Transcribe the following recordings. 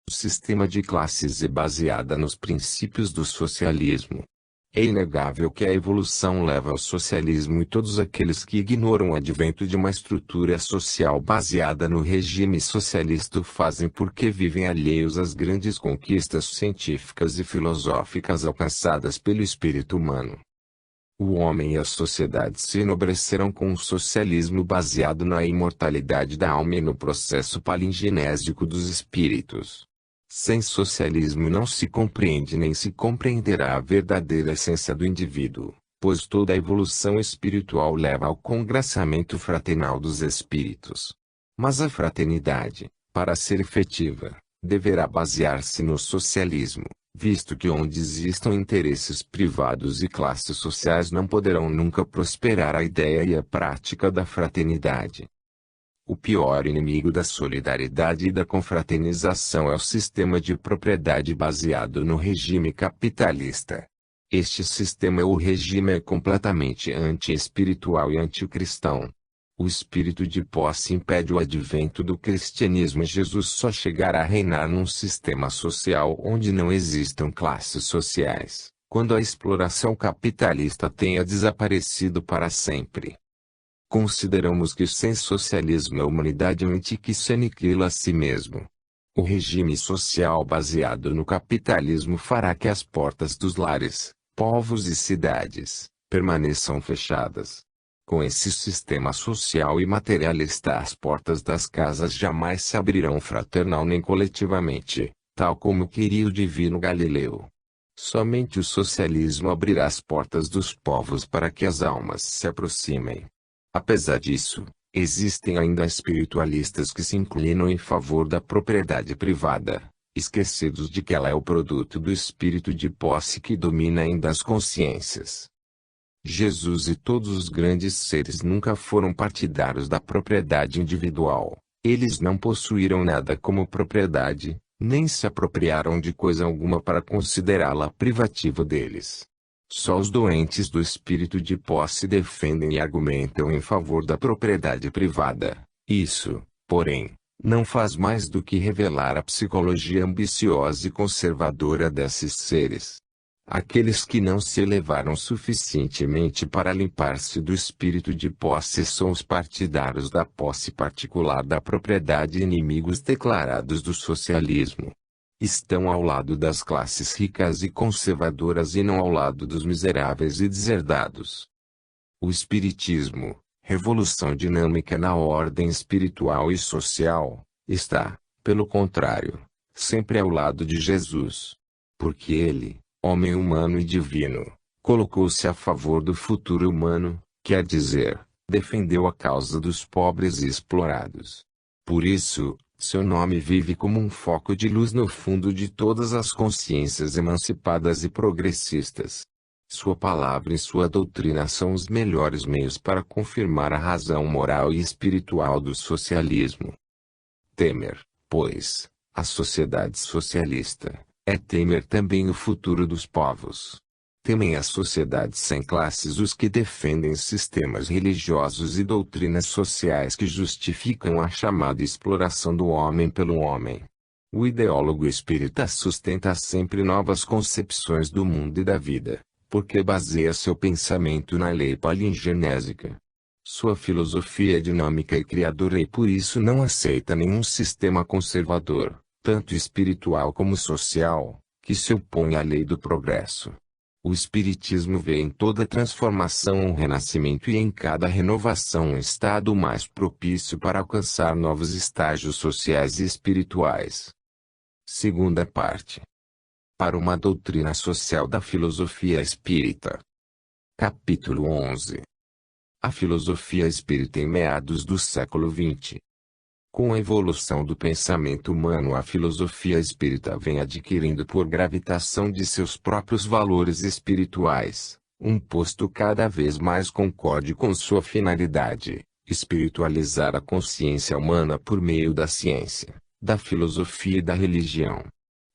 O sistema de classes é baseada nos princípios do socialismo. É inegável que a evolução leva ao socialismo e todos aqueles que ignoram o advento de uma estrutura social baseada no regime socialista o fazem porque vivem alheios às grandes conquistas científicas e filosóficas alcançadas pelo espírito humano. O homem e a sociedade se enobrecerão com um socialismo baseado na imortalidade da alma e no processo palingenésico dos espíritos. Sem socialismo não se compreende nem se compreenderá a verdadeira essência do indivíduo, pois toda a evolução espiritual leva ao congraçamento fraternal dos espíritos. Mas a fraternidade, para ser efetiva, deverá basear-se no socialismo, visto que onde existam interesses privados e classes sociais não poderão nunca prosperar a ideia e a prática da fraternidade. O pior inimigo da solidariedade e da confraternização é o sistema de propriedade baseado no regime capitalista. Este sistema ou regime é completamente anti-espiritual e anticristão. O espírito de posse impede o advento do cristianismo e Jesus só chegará a reinar num sistema social onde não existam classes sociais, quando a exploração capitalista tenha desaparecido para sempre. Consideramos que sem socialismo a humanidade mente que se aniquila a si mesmo. O regime social baseado no capitalismo fará que as portas dos lares, povos e cidades, permaneçam fechadas. Com esse sistema social e materialista as portas das casas jamais se abrirão fraternal nem coletivamente, tal como queria o divino Galileu. Somente o socialismo abrirá as portas dos povos para que as almas se aproximem. Apesar disso, existem ainda espiritualistas que se inclinam em favor da propriedade privada, esquecidos de que ela é o produto do espírito de posse que domina ainda as consciências. Jesus e todos os grandes seres nunca foram partidários da propriedade individual. Eles não possuíram nada como propriedade, nem se apropriaram de coisa alguma para considerá-la privativa deles. Só os doentes do espírito de posse defendem e argumentam em favor da propriedade privada. Isso, porém, não faz mais do que revelar a psicologia ambiciosa e conservadora desses seres. Aqueles que não se elevaram suficientemente para limpar-se do espírito de posse são os partidários da posse particular da propriedade e inimigos declarados do socialismo. Estão ao lado das classes ricas e conservadoras e não ao lado dos miseráveis e deserdados. O Espiritismo, revolução dinâmica na ordem espiritual e social, está, pelo contrário, sempre ao lado de Jesus. Porque ele, homem humano e divino, colocou-se a favor do futuro humano, quer dizer, defendeu a causa dos pobres e explorados. Por isso, seu nome vive como um foco de luz no fundo de todas as consciências emancipadas e progressistas. Sua palavra e sua doutrina são os melhores meios para confirmar a razão moral e espiritual do socialismo. Temer, pois, a sociedade socialista, é temer também o futuro dos povos. Temem as sociedades sem classes os que defendem sistemas religiosos e doutrinas sociais que justificam a chamada exploração do homem pelo homem. O ideólogo espírita sustenta sempre novas concepções do mundo e da vida, porque baseia seu pensamento na lei palingenésica. Sua filosofia é dinâmica e criadora e por isso não aceita nenhum sistema conservador, tanto espiritual como social, que se opõe à lei do progresso. O Espiritismo vê em toda transformação um renascimento e em cada renovação um estado mais propício para alcançar novos estágios sociais e espirituais. Segunda parte. Para uma doutrina social da filosofia espírita. Capítulo 11. A filosofia espírita em meados do século XX. Com a evolução do pensamento humano, a filosofia espírita vem adquirindo por gravitação de seus próprios valores espirituais, um posto cada vez mais concorde com sua finalidade, espiritualizar a consciência humana por meio da ciência, da filosofia e da religião.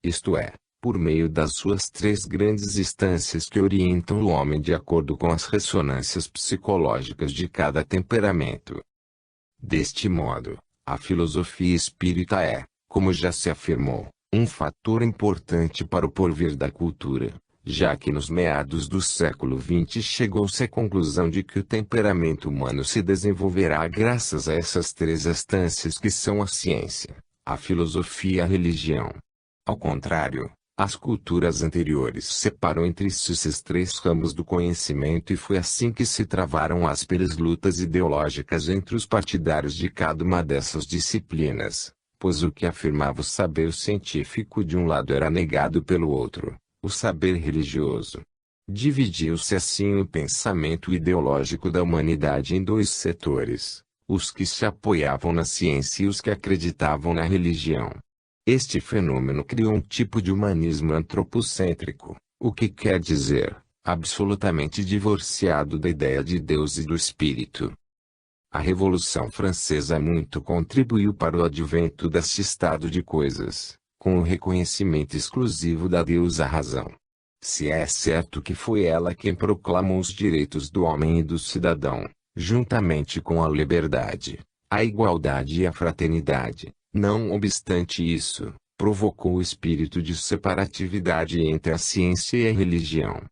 Isto é, por meio das suas três grandes instâncias que orientam o homem de acordo com as ressonâncias psicológicas de cada temperamento. Deste modo, a filosofia espírita é, como já se afirmou, Um fator importante para o porvir da cultura, já que nos meados do século XX chegou-se à conclusão de que o temperamento humano se desenvolverá graças a essas três instâncias que são a ciência, a filosofia e a religião. Ao contrário, as culturas anteriores separam entre si esses três ramos do conhecimento e foi assim que se travaram ásperas lutas ideológicas entre os partidários de cada uma dessas disciplinas, pois o que afirmava o saber científico de um lado era negado pelo outro, o saber religioso. Dividiu-se assim o pensamento ideológico da humanidade em dois setores, os que se apoiavam na ciência e os que acreditavam na religião. Este fenômeno criou um tipo de humanismo antropocêntrico, o que quer dizer, absolutamente divorciado da ideia de Deus e do Espírito. A Revolução Francesa muito contribuiu para o advento deste estado de coisas, com o reconhecimento exclusivo da deusa razão. Se é certo que foi ela quem proclamou os direitos do homem e do cidadão, juntamente com a liberdade, a igualdade e a fraternidade, não obstante isso, provocou o espírito de separatividade entre a ciência e a religião.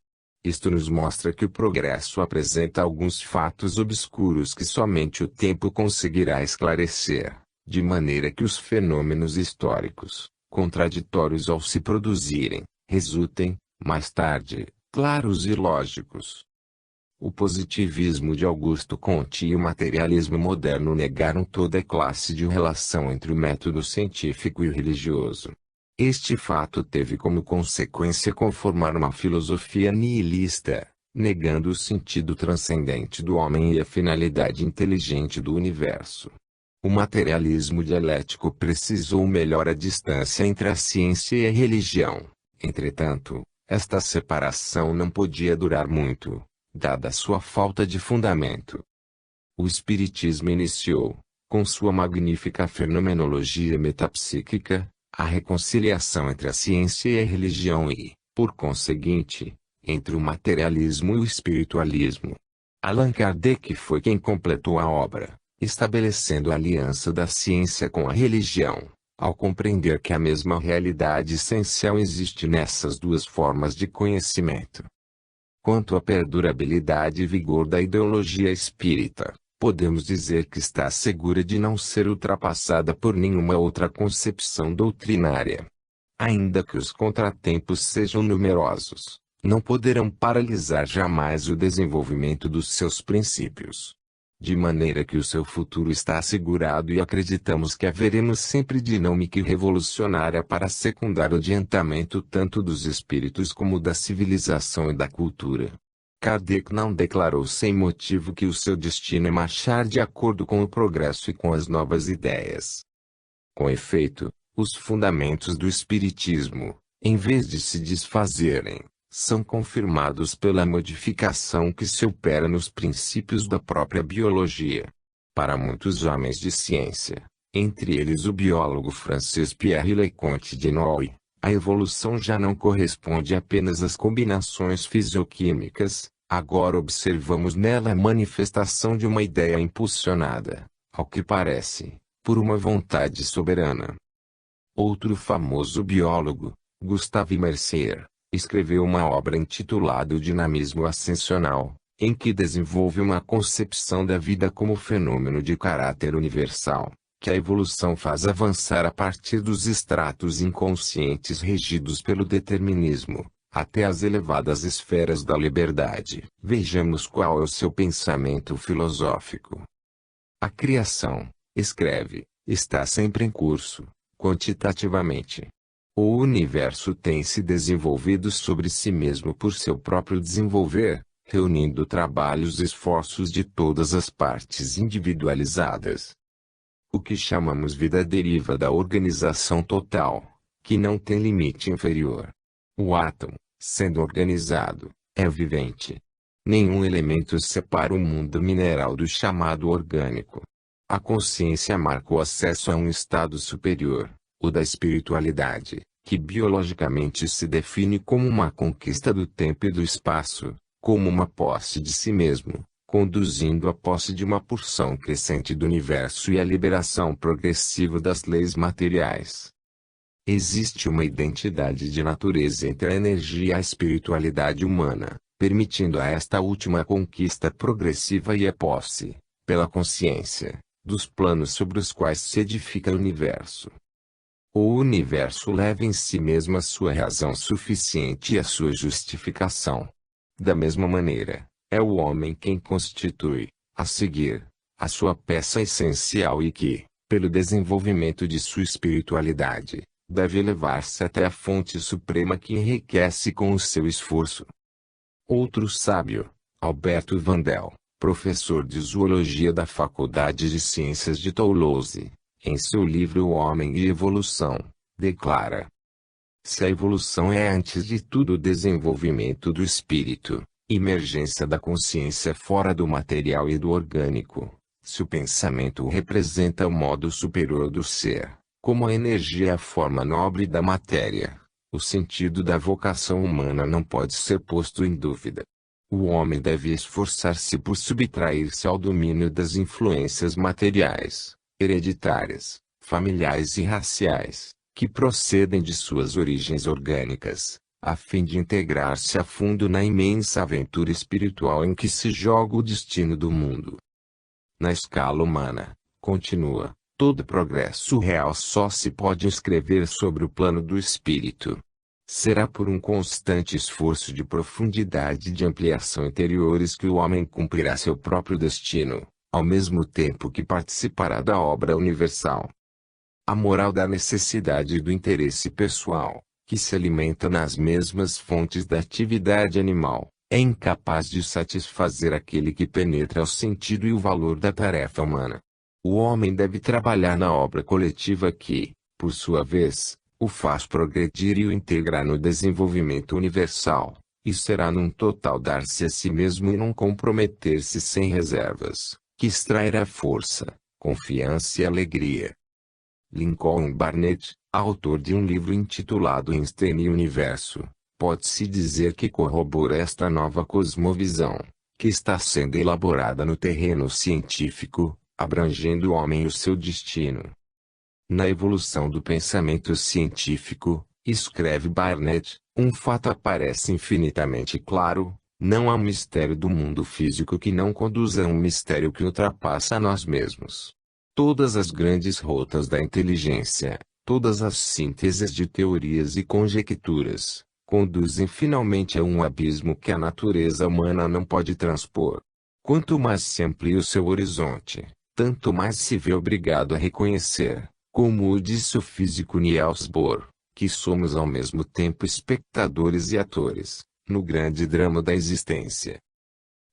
Isto nos mostra que o progresso apresenta alguns fatos obscuros que somente o tempo conseguirá esclarecer, de maneira que os fenômenos históricos, contraditórios ao se produzirem, resultem, mais tarde, claros e lógicos. O positivismo de Augusto Comte e o materialismo moderno negaram toda classe de relação entre o método científico e o religioso. Este fato teve como consequência conformar uma filosofia nihilista, negando o sentido transcendente do homem e a finalidade inteligente do universo. O materialismo dialético precisou melhor a distância entre a ciência e a religião. Entretanto, esta separação não podia durar muito, dada sua falta de fundamento. O Espiritismo iniciou, com sua magnífica fenomenologia metapsíquica, a reconciliação entre a ciência e a religião e, por conseguinte, entre o materialismo e o espiritualismo. Allan Kardec foi quem completou a obra, estabelecendo a aliança da ciência com a religião, ao compreender que a mesma realidade essencial existe nessas duas formas de conhecimento. Quanto à perdurabilidade e vigor da ideologia espírita, podemos dizer que está segura de não ser ultrapassada por nenhuma outra concepção doutrinária. Ainda que os contratempos sejam numerosos, não poderão paralisar jamais o desenvolvimento dos seus princípios. De maneira que o seu futuro está assegurado e acreditamos que haveremos sempre dinâmica e revolucionária para secundar o adiantamento tanto dos espíritos como da civilização e da cultura. Kardec não declarou sem motivo que o seu destino é marchar de acordo com o progresso e com as novas ideias. Com efeito, os fundamentos do Espiritismo, em vez de se desfazerem, são confirmados pela modificação que se opera nos princípios da própria biologia. Para muitos homens de ciência, entre eles o biólogo francês Pierre Leconte de Noye, a evolução já não corresponde apenas às combinações fisioquímicas, agora observamos nela a manifestação de uma ideia impulsionada, ao que parece, por uma vontade soberana. Outro famoso biólogo, Gustave Mercier, escreveu uma obra intitulada O Dinamismo Ascensional, em que desenvolve uma concepção da vida como fenômeno de caráter universal, que a evolução faz avançar a partir dos estratos inconscientes regidos pelo determinismo, até as elevadas esferas da liberdade. Vejamos qual é o seu pensamento filosófico. A criação, escreve, está sempre em curso, quantitativamente. O universo tem se desenvolvido sobre si mesmo por seu próprio desenvolver, reunindo trabalhos e esforços de todas as partes individualizadas. O que chamamos vida deriva da organização total, que não tem limite inferior. O átomo, sendo organizado, é vivente. Nenhum elemento separa o mundo mineral do chamado orgânico. A consciência marca o acesso a um estado superior, o da espiritualidade, que biologicamente se define como uma conquista do tempo e do espaço, como uma posse de si mesmo, conduzindo à posse de uma porção crescente do universo e à liberação progressiva das leis materiais. Existe uma identidade de natureza entre a energia e a espiritualidade humana, permitindo a esta última conquista progressiva e a posse, pela consciência, dos planos sobre os quais se edifica o universo. O universo leva em si mesmo a sua razão suficiente e a sua justificação. Da mesma maneira, é o homem quem constitui, a seguir, a sua peça essencial e que, pelo desenvolvimento de sua espiritualidade, deve elevar-se até a fonte suprema que enriquece com o seu esforço. Outro sábio, Alberto Vandel, professor de zoologia da Faculdade de Ciências de Toulouse, em seu livro O Homem e Evolução, declara: se a evolução é antes de tudo o desenvolvimento do espírito, emergência da consciência fora do material e do orgânico, se o pensamento representa o modo superior do ser, como a energia é a forma nobre da matéria, o sentido da vocação humana não pode ser posto em dúvida. O homem deve esforçar-se por subtrair-se ao domínio das influências materiais, hereditárias, familiares e raciais, que procedem de suas origens orgânicas, a fim de integrar-se a fundo na imensa aventura espiritual em que se joga o destino do mundo. Na escala humana, continua, todo progresso real só se pode inscrever sobre o plano do espírito. Será por um constante esforço de profundidade e de ampliação interiores que o homem cumprirá seu próprio destino, ao mesmo tempo que participará da obra universal. A moral da necessidade e do interesse pessoal, que se alimenta nas mesmas fontes da atividade animal, é incapaz de satisfazer aquele que penetra o sentido e o valor da tarefa humana. O homem deve trabalhar na obra coletiva que, por sua vez, o faz progredir e o integrar no desenvolvimento universal, e será num total dar-se a si mesmo e num comprometer-se sem reservas, que extrairá força, confiança e alegria. Lincoln Barnett, autor de um livro intitulado Einstein e o Universo, pode-se dizer que corrobora esta nova cosmovisão, que está sendo elaborada no terreno científico, abrangendo o homem e o seu destino. Na evolução do pensamento científico, escreve Barnett, um fato aparece infinitamente claro: não há mistério do mundo físico que não conduza a um mistério que ultrapassa a nós mesmos. Todas as grandes rotas da inteligência, todas as sínteses de teorias e conjecturas, conduzem finalmente a um abismo que a natureza humana não pode transpor. Quanto mais se amplia o seu horizonte, tanto mais se vê obrigado a reconhecer, como o disse o físico Niels Bohr, que somos ao mesmo tempo espectadores e atores, no grande drama da existência.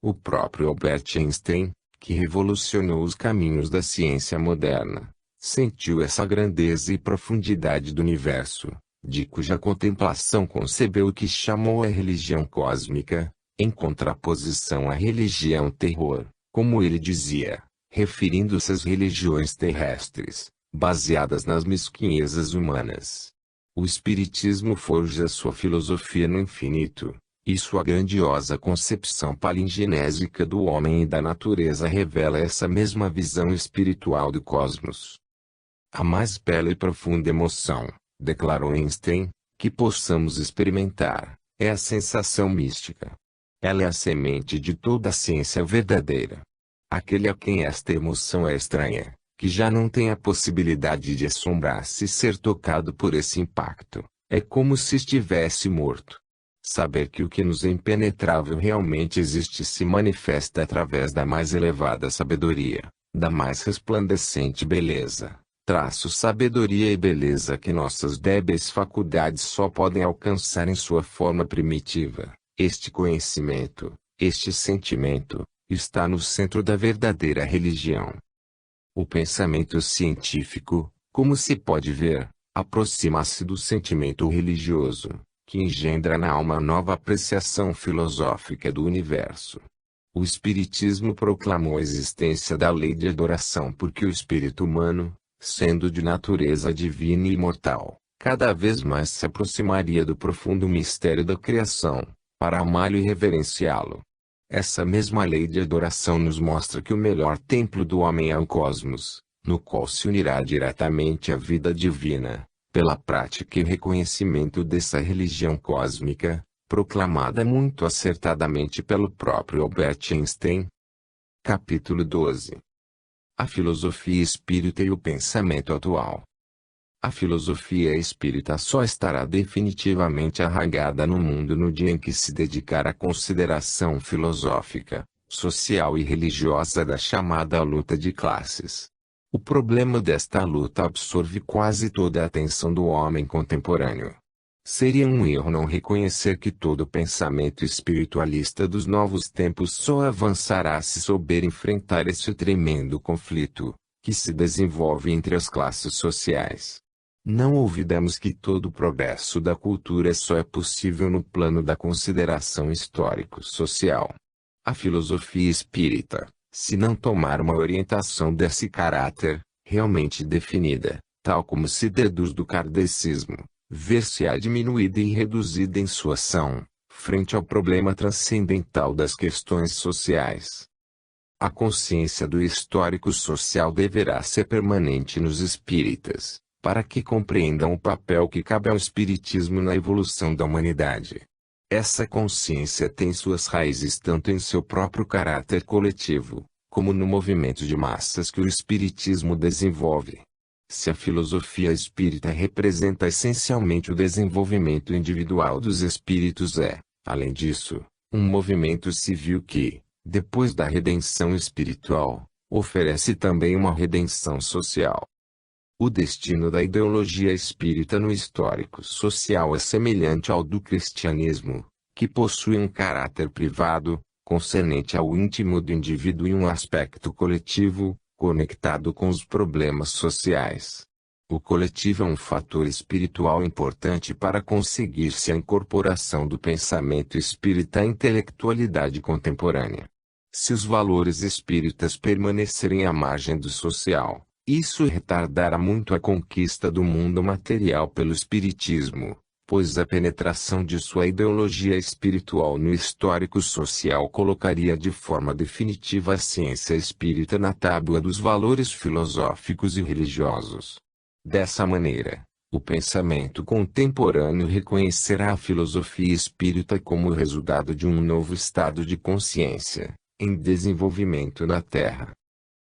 O próprio Albert Einstein, que revolucionou os caminhos da ciência moderna, sentiu essa grandeza e profundidade do universo, de cuja contemplação concebeu o que chamou a religião cósmica, em contraposição à religião terror, como ele dizia, referindo-se às religiões terrestres, baseadas nas mesquinhezas humanas. O Espiritismo forja sua filosofia no infinito, e sua grandiosa concepção palingenésica do homem e da natureza revela essa mesma visão espiritual do cosmos. A mais bela e profunda emoção, declarou Einstein, que possamos experimentar, é a sensação mística. Ela é a semente de toda a ciência verdadeira. Aquele a quem esta emoção é estranha, que já não tem a possibilidade de assombrar-se e ser tocado por esse impacto, é como se estivesse morto. Saber que o que nos é impenetrável realmente existe se manifesta através da mais elevada sabedoria, da mais resplandecente beleza, traço sabedoria e beleza que nossas débeis faculdades só podem alcançar em sua forma primitiva. Este conhecimento, este sentimento, está no centro da verdadeira religião. O pensamento científico, como se pode ver, aproxima-se do sentimento religioso, que engendra na alma nova apreciação filosófica do universo. O Espiritismo proclamou a existência da lei de adoração porque o espírito humano, sendo de natureza divina e imortal, cada vez mais se aproximaria do profundo mistério da criação, para amá-lo e reverenciá-lo. Essa mesma lei de adoração nos mostra que o melhor templo do homem é o cosmos, no qual se unirá diretamente a vida divina, pela prática e reconhecimento dessa religião cósmica, proclamada muito acertadamente pelo próprio Albert Einstein. Capítulo 12. A filosofia espírita e o pensamento atual. A filosofia espírita só estará definitivamente arraigada no mundo no dia em que se dedicar à consideração filosófica, social e religiosa da chamada luta de classes. O problema desta luta absorve quase toda a atenção do homem contemporâneo. Seria um erro não reconhecer que todo pensamento espiritualista dos novos tempos só avançará se souber enfrentar esse tremendo conflito, que se desenvolve entre as classes sociais. Não olvidemos que todo o progresso da cultura só é possível no plano da consideração histórico-social. A filosofia espírita, se não tomar uma orientação desse caráter, realmente definida, tal como se deduz do kardecismo, ver-se-á diminuída e reduzida em sua ação, frente ao problema transcendental das questões sociais. A consciência do histórico social deverá ser permanente nos espíritas, para que compreendam o papel que cabe ao espiritismo na evolução da humanidade. Essa consciência tem suas raízes tanto em seu próprio caráter coletivo, como no movimento de massas que o espiritismo desenvolve. Se a filosofia espírita representa essencialmente o desenvolvimento individual dos espíritos, além disso, um movimento civil que, depois da redenção espiritual, oferece também uma redenção social. O destino da ideologia espírita no histórico social é semelhante ao do cristianismo, que possui um caráter privado, concernente ao íntimo do indivíduo e um aspecto coletivo, conectado com os problemas sociais. O coletivo é um fator espiritual importante para conseguir-se a incorporação do pensamento espírita à intelectualidade contemporânea. Se os valores espíritas permanecerem à margem do social, isso retardará muito a conquista do mundo material pelo espiritismo, pois a penetração de sua ideologia espiritual no histórico social colocaria de forma definitiva a ciência espírita na tábua dos valores filosóficos e religiosos. Dessa maneira, o pensamento contemporâneo reconhecerá a filosofia espírita como o resultado de um novo estado de consciência, em desenvolvimento na Terra.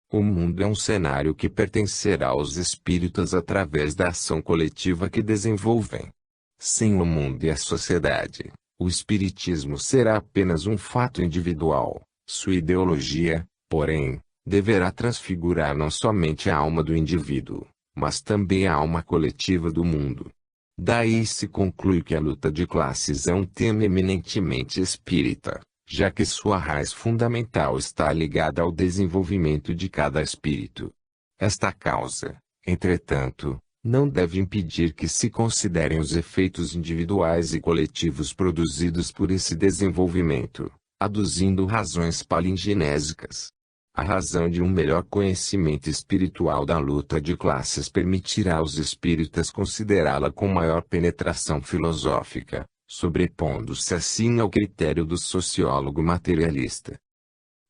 O mundo é um cenário que pertencerá aos espíritas através da ação coletiva que desenvolvem. Sem o mundo e a sociedade, o espiritismo será apenas um fato individual. Sua ideologia, porém, deverá transfigurar não somente a alma do indivíduo, mas também a alma coletiva do mundo. Daí se conclui que a luta de classes é um tema eminentemente espírita, já que sua raiz fundamental está ligada ao desenvolvimento de cada espírito. Esta causa, entretanto, não deve impedir que se considerem os efeitos individuais e coletivos produzidos por esse desenvolvimento, aduzindo razões palingenésicas. A razão de um melhor conhecimento espiritual da luta de classes permitirá aos espíritas considerá-la com maior penetração filosófica, sobrepondo-se assim ao critério do sociólogo materialista.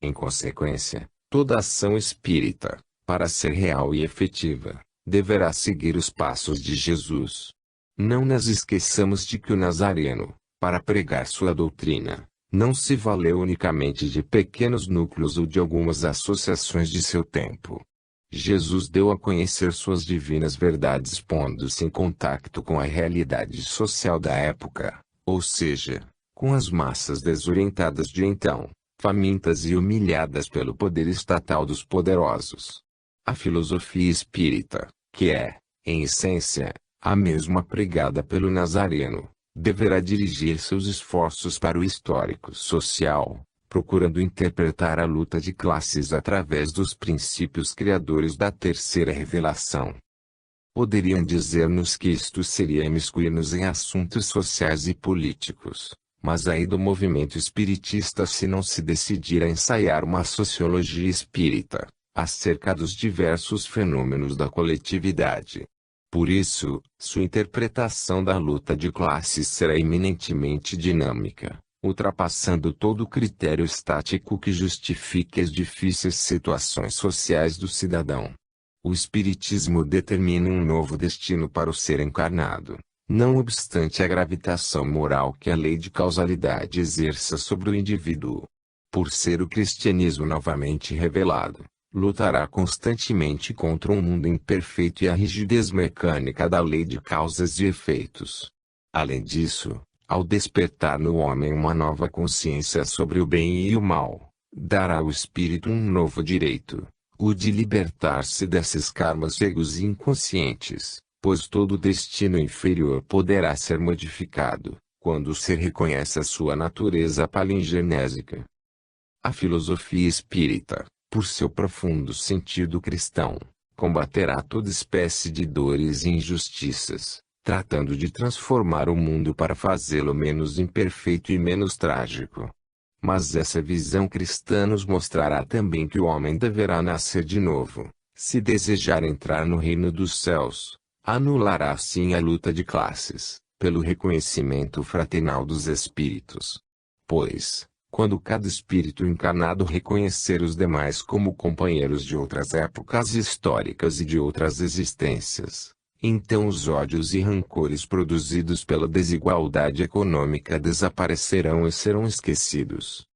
Em consequência, toda ação espírita, para ser real e efetiva, deverá seguir os passos de Jesus. Não nos esqueçamos de que o Nazareno, para pregar sua doutrina, não se valeu unicamente de pequenos núcleos ou de algumas associações de seu tempo. Jesus deu a conhecer suas divinas verdades pondo-se em contacto com a realidade social da época, ou seja, com as massas desorientadas de então, famintas e humilhadas pelo poder estatal dos poderosos. A filosofia espírita, que é, em essência, a mesma pregada pelo Nazareno, deverá dirigir seus esforços para o histórico social, procurando interpretar a luta de classes através dos princípios criadores da terceira revelação. Poderiam dizer-nos que isto seria imiscuir-nos em assuntos sociais e políticos, mas aí do movimento espiritista se não se decidir a ensaiar uma sociologia espírita, acerca dos diversos fenômenos da coletividade. Por isso, sua interpretação da luta de classes será eminentemente dinâmica, ultrapassando todo critério estático que justifique as difíceis situações sociais do cidadão. O Espiritismo determina um novo destino para o ser encarnado, não obstante a gravitação moral que a lei de causalidade exerça sobre o indivíduo. Por ser o cristianismo novamente revelado, lutará constantemente contra um mundo imperfeito e a rigidez mecânica da lei de causas e efeitos. Além disso, ao despertar no homem uma nova consciência sobre o bem e o mal, dará ao espírito um novo direito, o de libertar-se desses karmas cegos e inconscientes, pois todo destino inferior poderá ser modificado, quando o ser reconhece a sua natureza palingenésica. A filosofia espírita, por seu profundo sentido cristão, combaterá toda espécie de dores e injustiças, tratando de transformar o mundo para fazê-lo menos imperfeito e menos trágico. Mas essa visão cristã nos mostrará também que o homem deverá nascer de novo, se desejar entrar no reino dos céus. Anulará assim a luta de classes, pelo reconhecimento fraternal dos espíritos. Pois, quando cada espírito encarnado reconhecer os demais como companheiros de outras épocas históricas e de outras existências, então os ódios e rancores produzidos pela desigualdade econômica desaparecerão e serão esquecidos.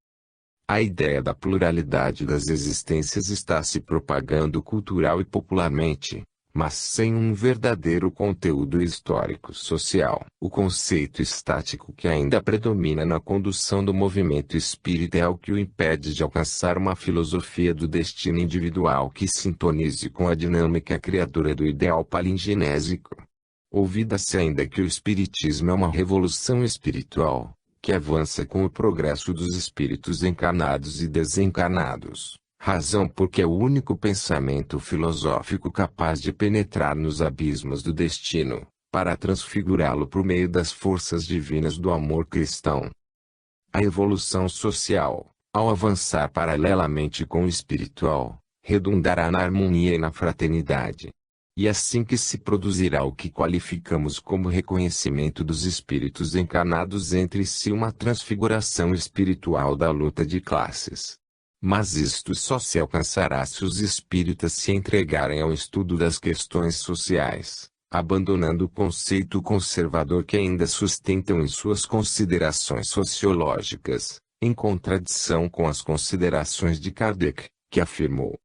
A ideia da pluralidade das existências está se propagando cultural e popularmente, mas sem um verdadeiro conteúdo histórico-social. O conceito estático que ainda predomina na condução do movimento espírita é o que o impede de alcançar uma filosofia do destino individual que sintonize com a dinâmica criadora do ideal palingenésico. Ouvida-se ainda que o espiritismo é uma revolução espiritual, que avança com o progresso dos espíritos encarnados e desencarnados. Razão porque é o único pensamento filosófico capaz de penetrar nos abismos do destino, para transfigurá-lo por meio das forças divinas do amor cristão. A evolução social, ao avançar paralelamente com o espiritual, redundará na harmonia e na fraternidade. E assim que se produzirá o que qualificamos como reconhecimento dos espíritos encarnados entre si, uma transfiguração espiritual da luta de classes. Mas isto só se alcançará se os espíritas se entregarem ao estudo das questões sociais, abandonando o conceito conservador que ainda sustentam em suas considerações sociológicas, em contradição com as considerações de Kardec, que afirmou: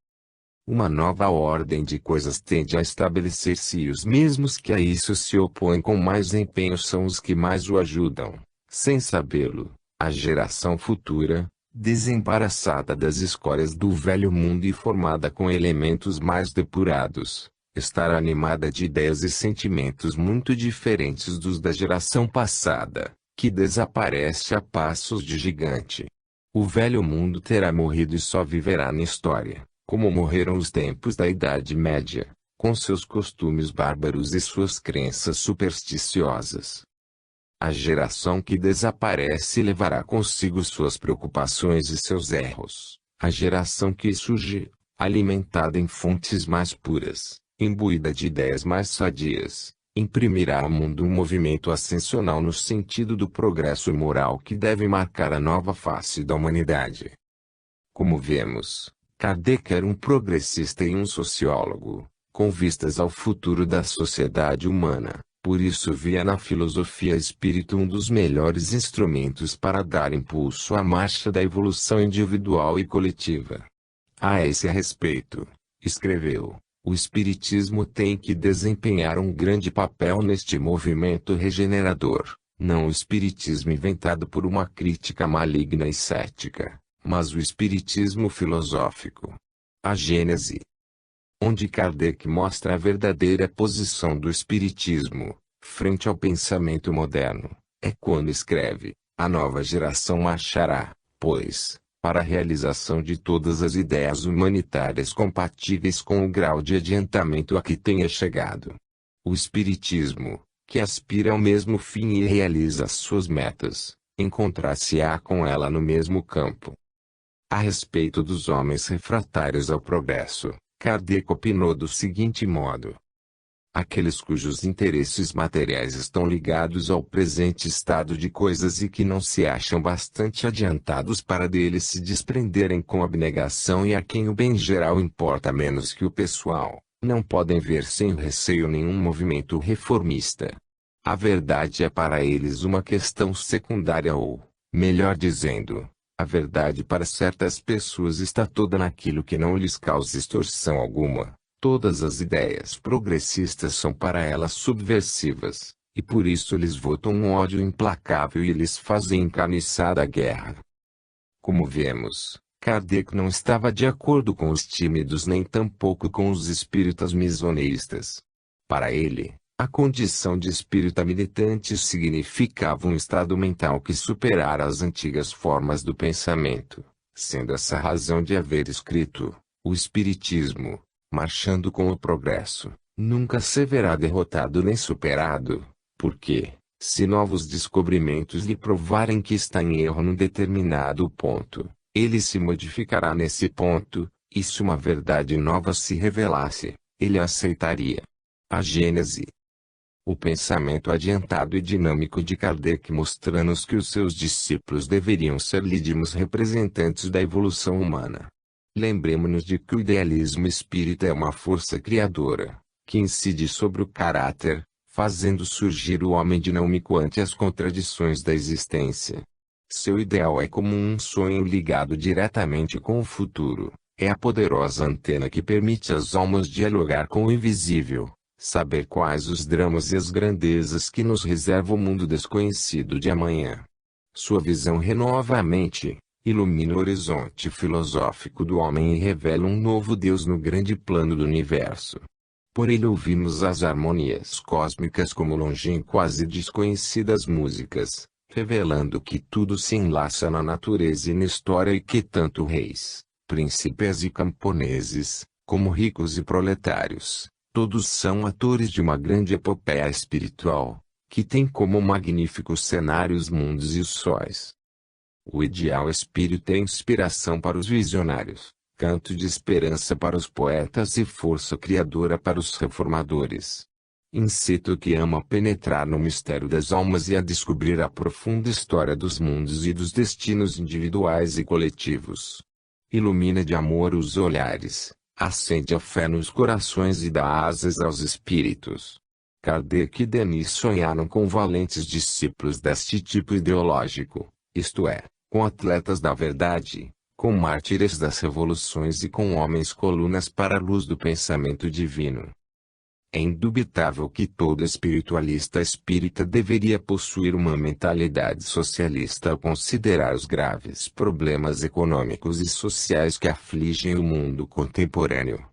uma nova ordem de coisas tende a estabelecer-se e os mesmos que a isso se opõem com mais empenho são os que mais o ajudam. Sem sabê-lo, a geração futura, desembaraçada das escórias do velho mundo e formada com elementos mais depurados, estará animada de ideias e sentimentos muito diferentes dos da geração passada, que desaparece a passos de gigante. O velho mundo terá morrido e só viverá na história, como morreram os tempos da Idade Média, com seus costumes bárbaros e suas crenças supersticiosas. A geração que desaparece levará consigo suas preocupações e seus erros. A geração que surge, alimentada em fontes mais puras, imbuída de ideias mais sadias, imprimirá ao mundo um movimento ascensional no sentido do progresso moral que deve marcar a nova face da humanidade. Como vemos, Kardec era um progressista e um sociólogo, com vistas ao futuro da sociedade humana. Por isso via na filosofia espírita um dos melhores instrumentos para dar impulso à marcha da evolução individual e coletiva. A esse respeito, escreveu, o espiritismo tem que desempenhar um grande papel neste movimento regenerador, não o espiritismo inventado por uma crítica maligna e cética, mas o espiritismo filosófico. A Gênese, onde Kardec mostra a verdadeira posição do espiritismo, frente ao pensamento moderno, é quando escreve: a nova geração marchará, pois, para a realização de todas as ideias humanitárias compatíveis com o grau de adiantamento a que tenha chegado. O espiritismo, que aspira ao mesmo fim e realiza as suas metas, encontrar-se-á com ela no mesmo campo. A respeito dos homens refratários ao progresso, Kardec opinou do seguinte modo: aqueles cujos interesses materiais estão ligados ao presente estado de coisas e que não se acham bastante adiantados para dele se desprenderem com abnegação e a quem o bem geral importa menos que o pessoal, Não podem ver sem receio nenhum movimento reformista. A verdade é para eles uma questão secundária ou, melhor dizendo, a verdade para certas pessoas está toda naquilo que não lhes causa distorção alguma. Todas as ideias progressistas são para elas subversivas, e por isso eles votam um ódio implacável e lhes fazem encarniçada guerra. Como vemos, Kardec não estava de acordo com os tímidos nem tampouco com os espíritas misioneristas. Para ele, a condição de espírita militante significava um estado mental que superara as antigas formas do pensamento, sendo essa a razão de haver escrito: o espiritismo, marchando com o progresso, nunca se verá derrotado nem superado, porque, se novos descobrimentos lhe provarem que está em erro num determinado ponto, ele se modificará nesse ponto, e se uma verdade nova se revelasse, ele a aceitaria. A Gênese. O pensamento adiantado e dinâmico de Kardec mostrando-nos que os seus discípulos deveriam ser legítimos representantes da evolução humana. Lembremos-nos de que o idealismo espírita é uma força criadora, que incide sobre o caráter, fazendo surgir o homem dinâmico ante as contradições da existência. Seu ideal é como um sonho ligado diretamente com o futuro, é a poderosa antena que permite às almas dialogar com o invisível, saber quais os dramas e as grandezas que nos reserva o mundo desconhecido de amanhã. Sua visão renova a mente, ilumina o horizonte filosófico do homem e revela um novo Deus no grande plano do universo. Por ele ouvimos as harmonias cósmicas como longínquas e desconhecidas músicas, revelando que tudo se enlaça na natureza e na história e que tanto reis, príncipes e camponeses, como ricos e proletários, todos são atores de uma grande epopeia espiritual, que tem como magníficos cenários os mundos e os sóis. O ideal espírita é inspiração para os visionários, canto de esperança para os poetas e força criadora para os reformadores. Inseto que ama penetrar no mistério das almas e a descobrir a profunda história dos mundos e dos destinos individuais e coletivos. Ilumina de amor os olhares, acende a fé nos corações e dá asas aos espíritos. Kardec e Denis sonharam com valentes discípulos deste tipo ideológico, isto é, com atletas da verdade, com mártires das revoluções e com homens colunas para a luz do pensamento divino. É indubitável que todo espiritualista espírita deveria possuir uma mentalidade socialista ao considerar os graves problemas econômicos e sociais que afligem o mundo contemporâneo.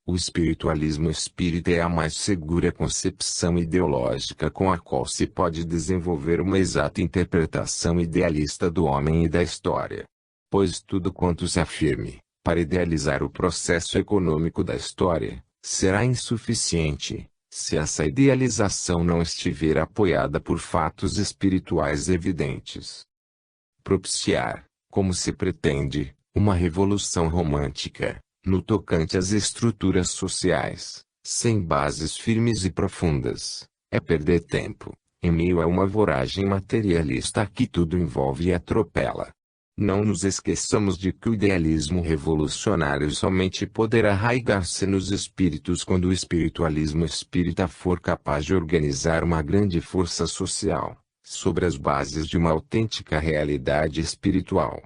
O espiritualismo espírita é a mais segura concepção ideológica com a qual se pode desenvolver uma exata interpretação idealista do homem e da história. Pois tudo quanto se afirme, para idealizar o processo econômico da história, será insuficiente, se essa idealização não estiver apoiada por fatos espirituais evidentes. Propiciar, como se pretende, uma revolução romântica, no tocante às estruturas sociais, sem bases firmes e profundas, é perder tempo, em meio a uma voragem materialista que tudo envolve e atropela. Não nos esqueçamos de que o idealismo revolucionário somente poderá arraigar-se nos espíritos quando o espiritualismo espírita for capaz de organizar uma grande força social, sobre as bases de uma autêntica realidade espiritual.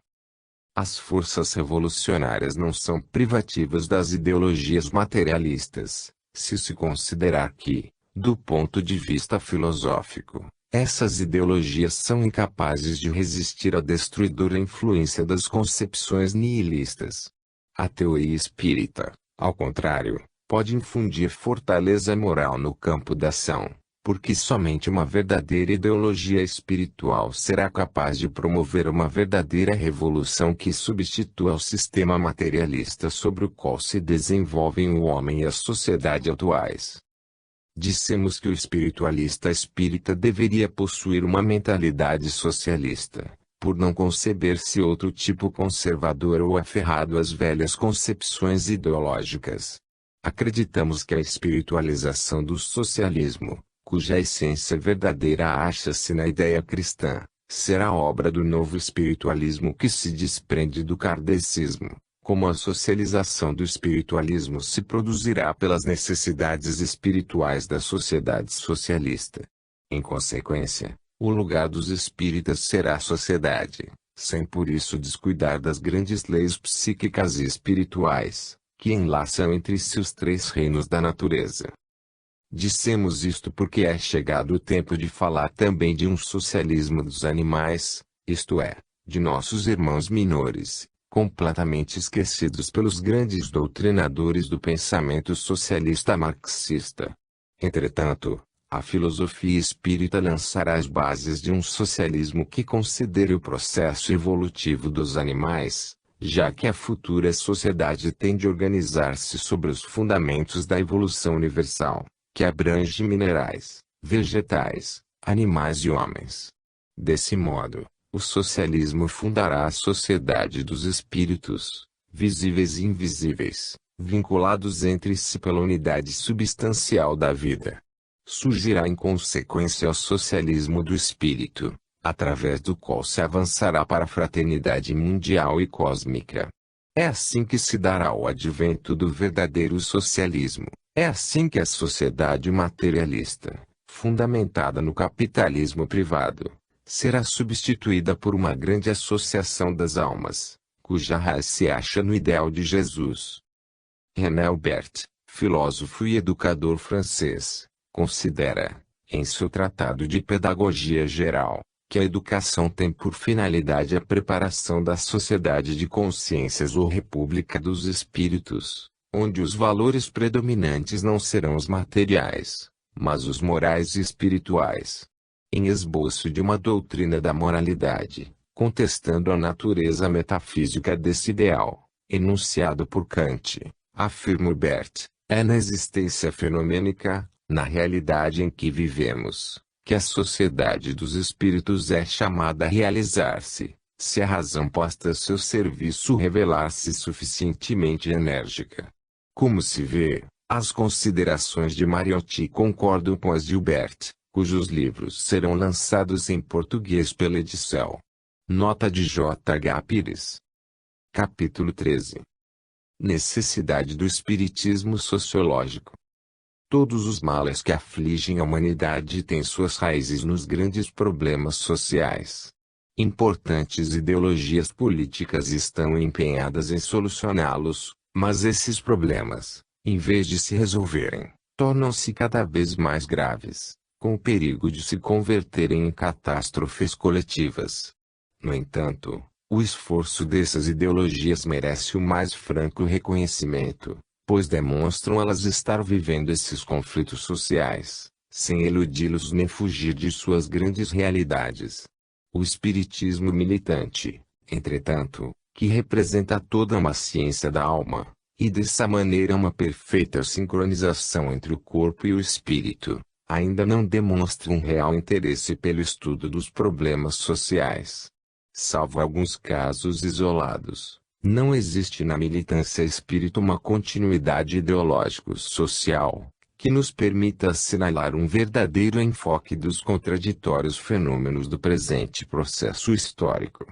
As forças revolucionárias não são privativas das ideologias materialistas, se considerar que, do ponto de vista filosófico, essas ideologias são incapazes de resistir à destruidora influência das concepções nihilistas. A teoria espírita, ao contrário, pode infundir fortaleza moral no campo da ação, porque somente uma verdadeira ideologia espiritual será capaz de promover uma verdadeira revolução que substitua o sistema materialista sobre o qual se desenvolvem o homem e a sociedade atuais. Dissemos que o espiritualista espírita deveria possuir uma mentalidade socialista, por não conceber-se outro tipo conservador ou aferrado às velhas concepções ideológicas. Acreditamos que a espiritualização do socialismo, cuja essência verdadeira acha-se na ideia cristã, será obra do novo espiritualismo que se desprende do kardecismo, como a socialização do espiritualismo se produzirá pelas necessidades espirituais da sociedade socialista. Em consequência, o lugar dos espíritas será a sociedade, sem por isso descuidar das grandes leis psíquicas e espirituais, que enlaçam entre si os três reinos da natureza. Dissemos isto porque é chegado o tempo de falar também de um socialismo dos animais, isto é, de nossos irmãos menores, completamente esquecidos pelos grandes doutrinadores do pensamento socialista marxista. Entretanto, a filosofia espírita lançará as bases de um socialismo que considere o processo evolutivo dos animais, já que a futura sociedade tem de organizar-se sobre os fundamentos da evolução universal, que abrange minerais, vegetais, animais e homens. Desse modo, o socialismo fundará a sociedade dos espíritos, visíveis e invisíveis, vinculados entre si pela unidade substancial da vida. Surgirá em consequência o socialismo do espírito, através do qual se avançará para a fraternidade mundial e cósmica. É assim que se dará o advento do verdadeiro socialismo. É assim que a sociedade materialista, fundamentada no capitalismo privado, será substituída por uma grande associação das almas, cuja raiz se acha no ideal de Jesus. René Albert, filósofo e educador francês, considera, em seu Tratado de Pedagogia Geral, que a educação tem por finalidade a preparação da sociedade de consciências ou república dos espíritos, onde os valores predominantes não serão os materiais, mas os morais e espirituais. Em esboço de uma doutrina da moralidade, contestando a natureza metafísica desse ideal, enunciado por Kant, afirma Albert, é na existência fenomênica, na realidade em que vivemos, que a sociedade dos espíritos é chamada a realizar-se, se a razão posta a seu serviço revelar-se suficientemente enérgica. Como se vê, as considerações de Mariotti concordam com as de Albert, cujos livros serão lançados em português pela edição. Nota de J. H. Pires. Capítulo 13. Necessidade do espiritismo sociológico. Todos os males que afligem a humanidade têm suas raízes nos grandes problemas sociais. Importantes ideologias políticas estão empenhadas em solucioná-los, mas esses problemas, em vez de se resolverem, tornam-se cada vez mais graves, com o perigo de se converterem em catástrofes coletivas. No entanto, o esforço dessas ideologias merece o mais franco reconhecimento, pois demonstram elas estar vivendo esses conflitos sociais, sem eludi-los nem fugir de suas grandes realidades. O espiritismo militante, entretanto, que representa toda uma ciência da alma, e dessa maneira uma perfeita sincronização entre o corpo e o espírito, ainda não demonstra um real interesse pelo estudo dos problemas sociais. Salvo alguns casos isolados, não existe na militância espírita uma continuidade ideológico-social, que nos permita assinalar um verdadeiro enfoque dos contraditórios fenômenos do presente processo histórico.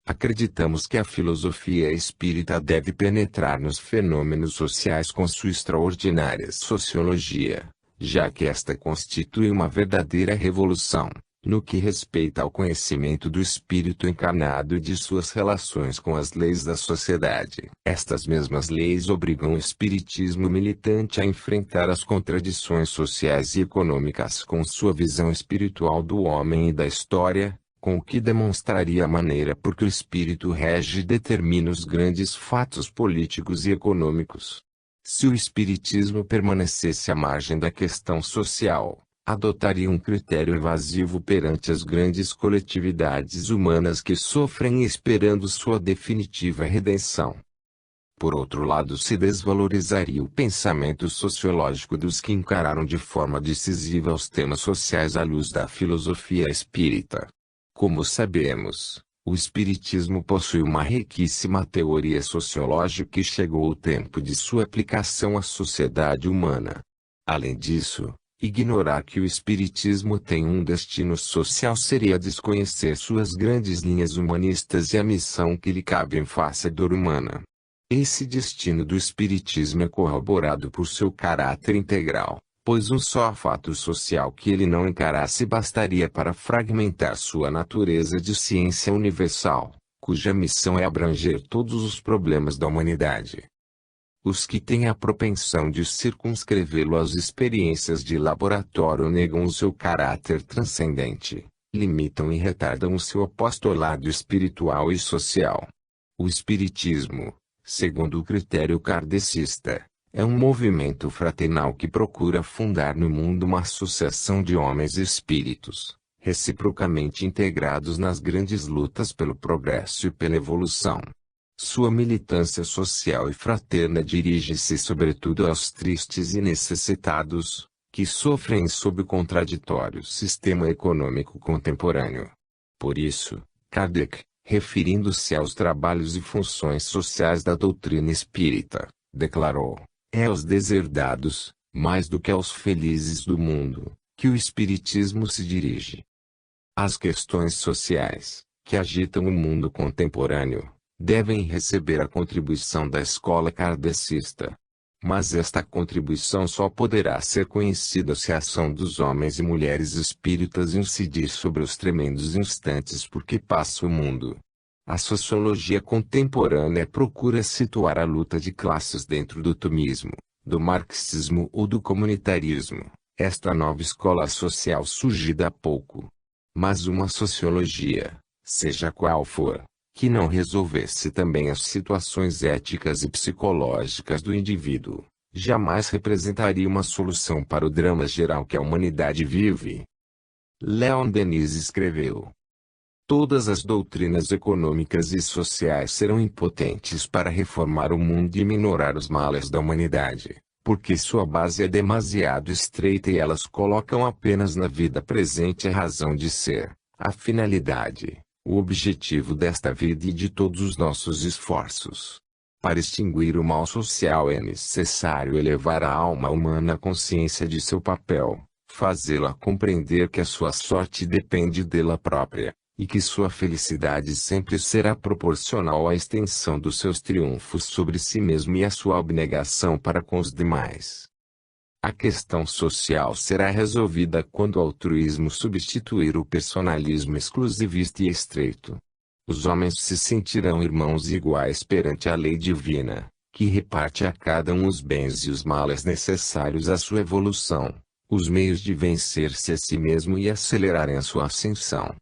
Acreditamos que a filosofia espírita deve penetrar nos fenômenos sociais com sua extraordinária sociologia, já que esta constitui uma verdadeira revolução, no que respeita ao conhecimento do espírito encarnado e de suas relações com as leis da sociedade. Estas mesmas leis obrigam o espiritismo militante a enfrentar as contradições sociais e econômicas com sua visão espiritual do homem e da história, com o que demonstraria a maneira por que o espírito rege e determina os grandes fatos políticos e econômicos. Se o espiritismo permanecesse à margem da questão social, adotaria um critério evasivo perante as grandes coletividades humanas que sofrem esperando sua definitiva redenção. Por outro lado, se desvalorizaria o pensamento sociológico dos que encararam de forma decisiva os temas sociais à luz da filosofia espírita. Como sabemos, o espiritismo possui uma riquíssima teoria sociológica e chegou o tempo de sua aplicação à sociedade humana. Além disso, ignorar que o espiritismo tem um destino social seria desconhecer suas grandes linhas humanistas e a missão que lhe cabe em face à dor humana. Esse destino do espiritismo é corroborado por seu caráter integral, pois um só fato social que ele não encarasse bastaria para fragmentar sua natureza de ciência universal, cuja missão é abranger todos os problemas da humanidade. Os que têm a propensão de circunscrevê-lo às experiências de laboratório negam o seu caráter transcendente, limitam e retardam o seu apostolado espiritual e social. O espiritismo, segundo o critério kardecista, é um movimento fraternal que procura fundar no mundo uma associação de homens e espíritos, reciprocamente integrados nas grandes lutas pelo progresso e pela evolução. Sua militância social e fraterna dirige-se sobretudo aos tristes e necessitados, que sofrem sob o contraditório sistema econômico contemporâneo. Por isso, Kardec, referindo-se aos trabalhos e funções sociais da doutrina espírita, declarou: é aos deserdados, mais do que aos felizes do mundo, que o espiritismo se dirige. As questões sociais, que agitam o mundo contemporâneo, devem receber a contribuição da escola kardecista. Mas esta contribuição só poderá ser conhecida se a ação dos homens e mulheres espíritas incidir sobre os tremendos instantes por que passa o mundo. A sociologia contemporânea procura situar a luta de classes dentro do tomismo, do marxismo ou do comunitarismo, esta nova escola social surgida há pouco. Mas uma sociologia, seja qual for, que não resolvesse também as situações éticas e psicológicas do indivíduo, jamais representaria uma solução para o drama geral que a humanidade vive. Leon Denis escreveu: todas as doutrinas econômicas e sociais serão impotentes para reformar o mundo e minorar os males da humanidade, porque sua base é demasiado estreita e elas colocam apenas na vida presente a razão de ser, a finalidade, o objetivo desta vida e de todos os nossos esforços. Para extinguir o mal social é necessário elevar a alma humana à consciência de seu papel, fazê-la compreender que a sua sorte depende dela própria, e que sua felicidade sempre será proporcional à extensão dos seus triunfos sobre si mesmo e à sua abnegação para com os demais. A questão social será resolvida quando o altruísmo substituir o personalismo exclusivista e estreito. Os homens se sentirão irmãos iguais perante a lei divina, que reparte a cada um os bens e os males necessários à sua evolução, os meios de vencer-se a si mesmo e acelerarem a sua ascensão.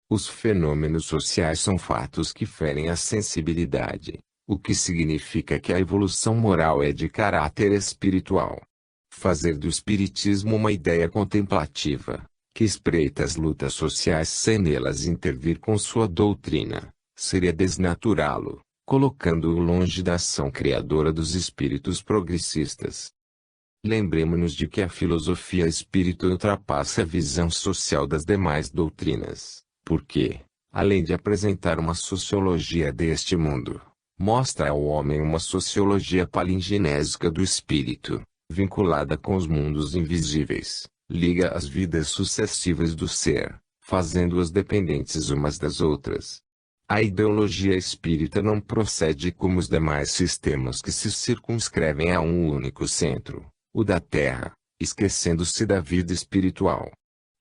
Os fenômenos sociais são fatos que ferem a sensibilidade, o que significa que a evolução moral é de caráter espiritual. Fazer do espiritismo uma ideia contemplativa, que espreita as lutas sociais sem nelas intervir com sua doutrina, seria desnaturá-lo, colocando-o longe da ação criadora dos espíritos progressistas. Lembremos-nos de que a filosofia espírita ultrapassa a visão social das demais doutrinas, porque, além de apresentar uma sociologia deste mundo, mostra ao homem uma sociologia palingenésica do espírito, vinculada com os mundos invisíveis, liga as vidas sucessivas do ser, fazendo-as dependentes umas das outras. A ideologia espírita não procede como os demais sistemas que se circunscrevem a um único centro, o da Terra, esquecendo-se da vida espiritual.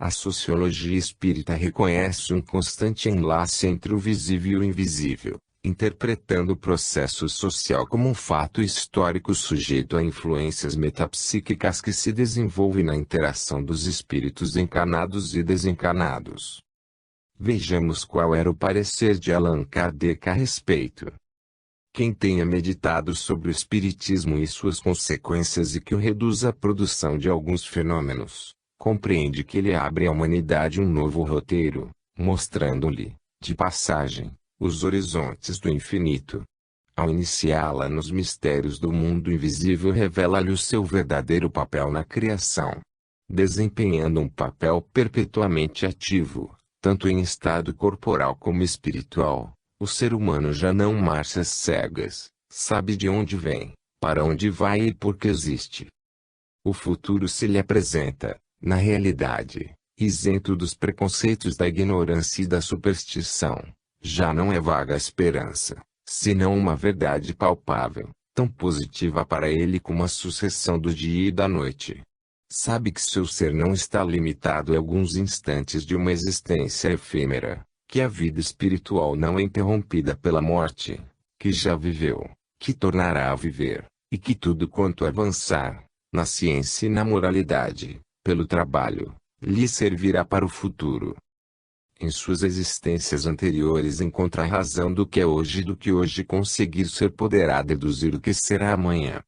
A sociologia espírita reconhece um constante enlace entre o visível e o invisível, interpretando o processo social como um fato histórico sujeito a influências metapsíquicas que se desenvolvem na interação dos espíritos encarnados e desencarnados. Vejamos qual era o parecer de Allan Kardec a respeito. Quem tenha meditado sobre o espiritismo e suas consequências e que o reduz à produção de alguns fenômenos, compreende que ele abre à humanidade um novo roteiro, mostrando-lhe, de passagem, os horizontes do infinito. Ao iniciá-la nos mistérios do mundo invisível, revela-lhe o seu verdadeiro papel na criação. Desempenhando um papel perpetuamente ativo, tanto em estado corporal como espiritual, o ser humano já não marcha às cegas, sabe de onde vem, para onde vai e por que existe. O futuro se lhe apresenta, na realidade, isento dos preconceitos da ignorância e da superstição. Já não é vaga esperança, senão uma verdade palpável, tão positiva para ele como a sucessão do dia e da noite. Sabe que seu ser não está limitado a alguns instantes de uma existência efêmera, que a vida espiritual não é interrompida pela morte, que já viveu, que tornará a viver, e que tudo quanto avançar, na ciência e na moralidade, pelo trabalho, lhe servirá para o futuro. Em suas existências anteriores encontra a razão do que é hoje e do que hoje conseguir ser poderá deduzir o que será amanhã.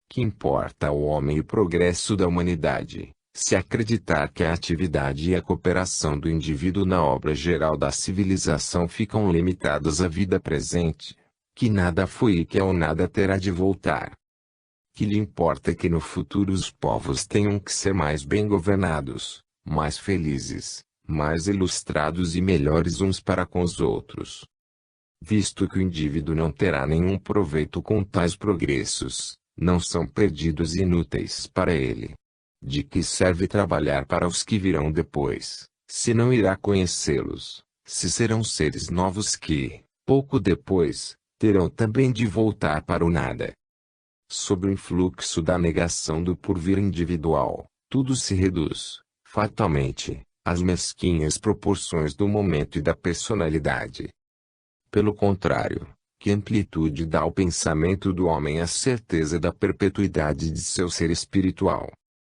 Que importa ao homem o progresso da humanidade, se acreditar que a atividade e a cooperação do indivíduo na obra geral da civilização ficam limitadas à vida presente, que nada foi e que ao nada terá de voltar. Que lhe importa que no futuro os povos tenham que ser mais bem governados, mais felizes, mais ilustrados e melhores uns para com os outros. Visto que o indivíduo não terá nenhum proveito com tais progressos, não são perdidos e inúteis para ele. De que serve trabalhar para os que virão depois, se não irá conhecê-los, se serão seres novos que, pouco depois, terão também de voltar para o nada. Sob o influxo da negação do porvir individual, tudo se reduz, fatalmente, às mesquinhas proporções do momento e da personalidade. Pelo contrário, que amplitude dá ao pensamento do homem a certeza da perpetuidade de seu ser espiritual.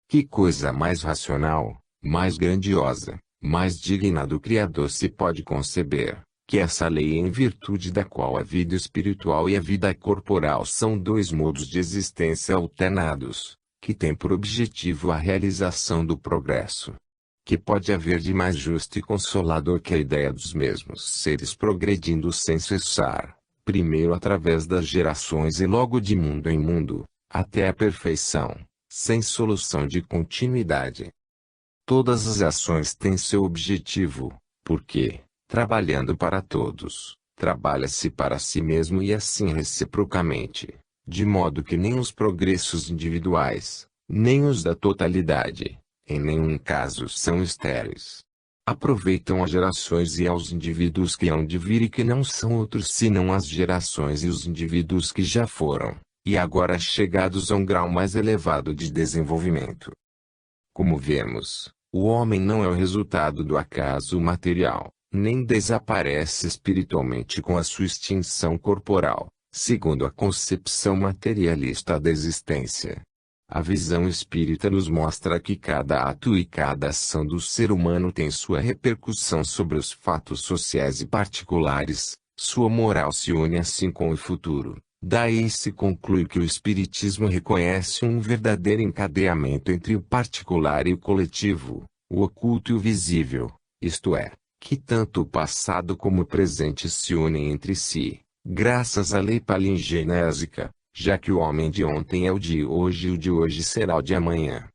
Que coisa mais racional, mais grandiosa, mais digna do Criador se pode conceber, que essa lei em virtude da qual a vida espiritual e a vida corporal são dois modos de existência alternados, que têm por objetivo a realização do progresso. Que pode haver de mais justo e consolador que a ideia dos mesmos seres progredindo sem cessar, primeiro através das gerações e logo de mundo em mundo, até a perfeição, sem solução de continuidade. Todas as ações têm seu objetivo, porque, trabalhando para todos, trabalha-se para si mesmo e assim reciprocamente, de modo que nem os progressos individuais, nem os da totalidade, em nenhum caso são estéreis. Aproveitam as gerações e aos indivíduos que hão de vir e que não são outros senão as gerações e os indivíduos que já foram, e agora chegados a um grau mais elevado de desenvolvimento. Como vemos, o homem não é o resultado do acaso material, nem desaparece espiritualmente com a sua extinção corporal, segundo a concepção materialista da existência. A visão espírita nos mostra que cada ato e cada ação do ser humano tem sua repercussão sobre os fatos sociais e particulares, sua moral se une assim com o futuro. Daí se conclui que o Espiritismo reconhece um verdadeiro encadeamento entre o particular e o coletivo, o oculto e o visível, isto é, que tanto o passado como o presente se unem entre si, graças à lei palingenésica, já que o homem de ontem é o de hoje e o de hoje será o de amanhã.